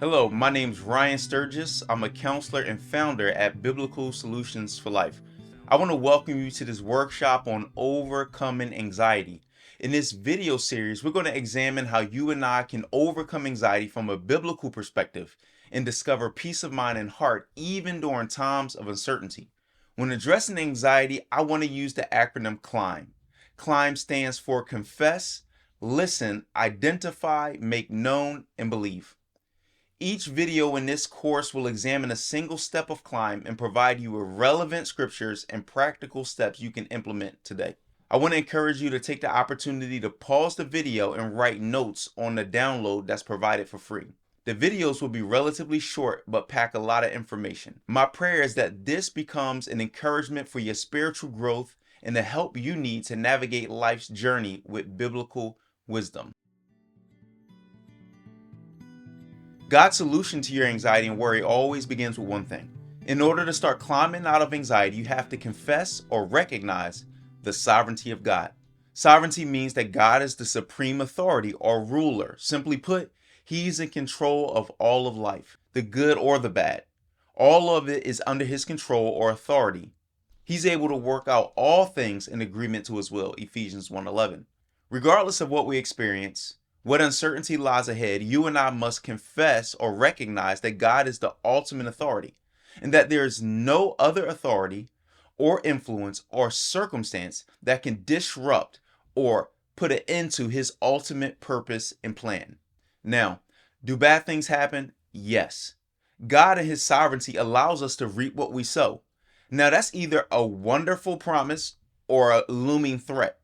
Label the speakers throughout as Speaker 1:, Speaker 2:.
Speaker 1: Hello, my name's Ryan Sturgis. I'm a counselor and founder at Biblical Solutions for Life. I want to welcome you to this workshop on overcoming anxiety. In this video series, we're going to examine how you and I can overcome anxiety from a biblical perspective and discover peace of mind and heart even during times of uncertainty. When addressing anxiety, I want to use the acronym C.L.I.M.B. C.L.I.M.B stands for confess, listen, identify, make known, and believe. Each video in this course will examine a single step of C.L.I.M.B and provide you with relevant scriptures and practical steps you can implement today. I want to encourage you to take the opportunity to pause the video and write notes on the download that's provided for free. The videos will be relatively short but pack a lot of information. My prayer is that this becomes an encouragement for your spiritual growth and the help you need to navigate life's journey with biblical wisdom. God's solution to your anxiety and worry always begins with one thing. In order to start climbing out of anxiety, you have to confess or recognize the sovereignty of God. Sovereignty means that God is the supreme authority or ruler. Simply put, He's in control of all of life, the good or the bad. All of it is under His control or authority. He's able to work out all things in agreement to His will, Ephesians 1:11. Regardless of what we experience, what uncertainty lies ahead, you and I must confess or recognize that God is the ultimate authority and that there is no other authority or influence or circumstance that can disrupt or put an end to His ultimate purpose and plan. Now, do bad things happen? Yes. God in His sovereignty allows us to reap what we sow. Now, that's either a wonderful promise or a looming threat.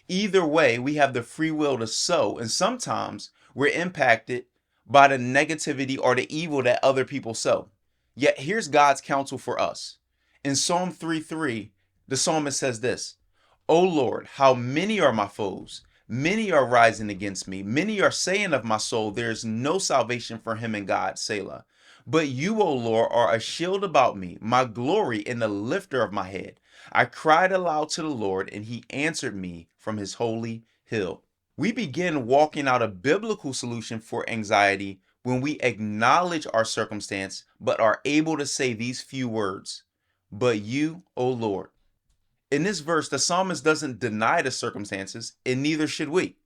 Speaker 1: Either way, we have the free will to sow, and sometimes we're impacted by the negativity or the evil that other people sow. Yet here's God's counsel for us. In Psalm 3:3, the psalmist says this: "O Lord, how many are my foes? Many are rising against me. Many are saying of my soul, there is no salvation for him in God, Selah. But you, O Lord, are a shield about me, my glory and the lifter of my head. I cried aloud to the Lord, and He answered me from His holy hill." We begin walking out a biblical solution for anxiety when we acknowledge our circumstance, but are able to say these few words: "But you, O Lord." In this verse, the psalmist doesn't deny the circumstances, and neither should we.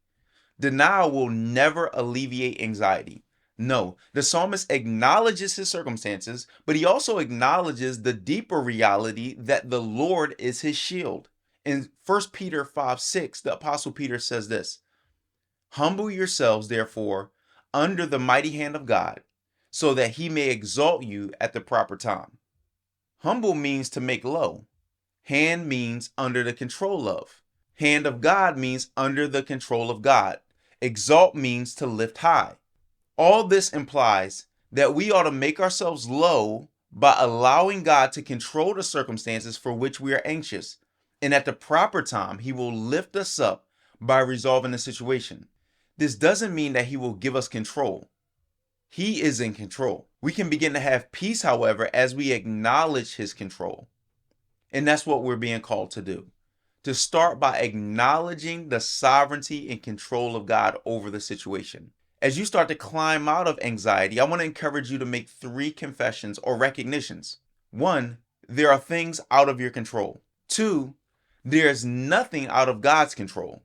Speaker 1: Denial will never alleviate anxiety. No, the psalmist acknowledges his circumstances, but he also acknowledges the deeper reality that the Lord is his shield. In 1 Peter 5:6, the Apostle Peter says this: "Humble yourselves, therefore, under the mighty hand of God, so that He may exalt you at the proper time." Humble means to make low. Hand means under the control of. Hand of God means under the control of God. Exalt means to lift high. All this implies that we ought to make ourselves low by allowing God to control the circumstances for which we are anxious. And at the proper time, He will lift us up by resolving the situation. This doesn't mean that He will give us control. He is in control. We can begin to have peace, however, as we acknowledge His control. And that's what we're being called to do. To start by acknowledging the sovereignty and control of God over the situation. As you start to climb out of anxiety, I want to encourage you to make 3 confessions or recognitions. 1, there are things out of your control. 2, there's nothing out of God's control.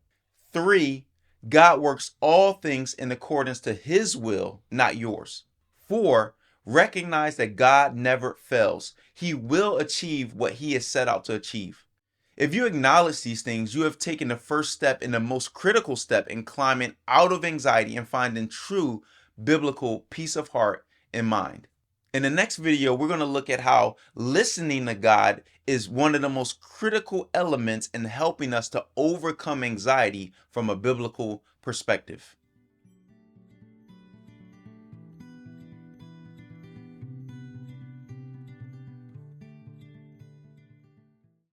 Speaker 1: 3, God works all things in accordance to His will, not yours. 4, recognize that God never fails. He will achieve what He has set out to achieve. If you acknowledge these things, you have taken the first step and the most critical step in climbing out of anxiety and finding true biblical peace of heart and mind. In the next video, we're going to look at how listening to God is one of the most critical elements in helping us to overcome anxiety from a biblical perspective.